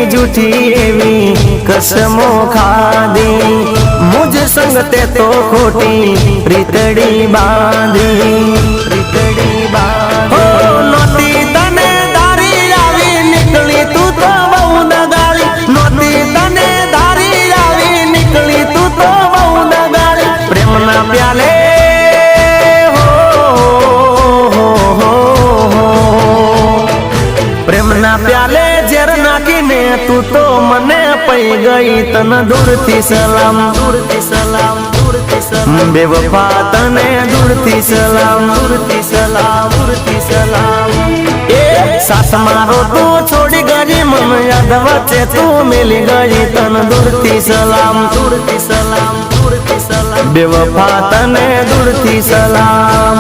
झूठी एवी कसमों खादी मुझ संग ते तो खोटी प्रीतड़ी बांधी नोती तने धारी आवी निकली तू तो बहु नगाड़ी नोती तने धारी आवी निकली तू तो बहु नगाड़ी प्रेम ना प्याले प्रेम ना प्याले जेर नाखीने तू तो मने पई गई तन दूर थी सलाम बेवफा तने दूर थी सलाम ए सास मारो तू छोड़ी गई मन याद वचे तू मिली गई तन दूर थी सलाम बेवफा तने दूर थी सलाम।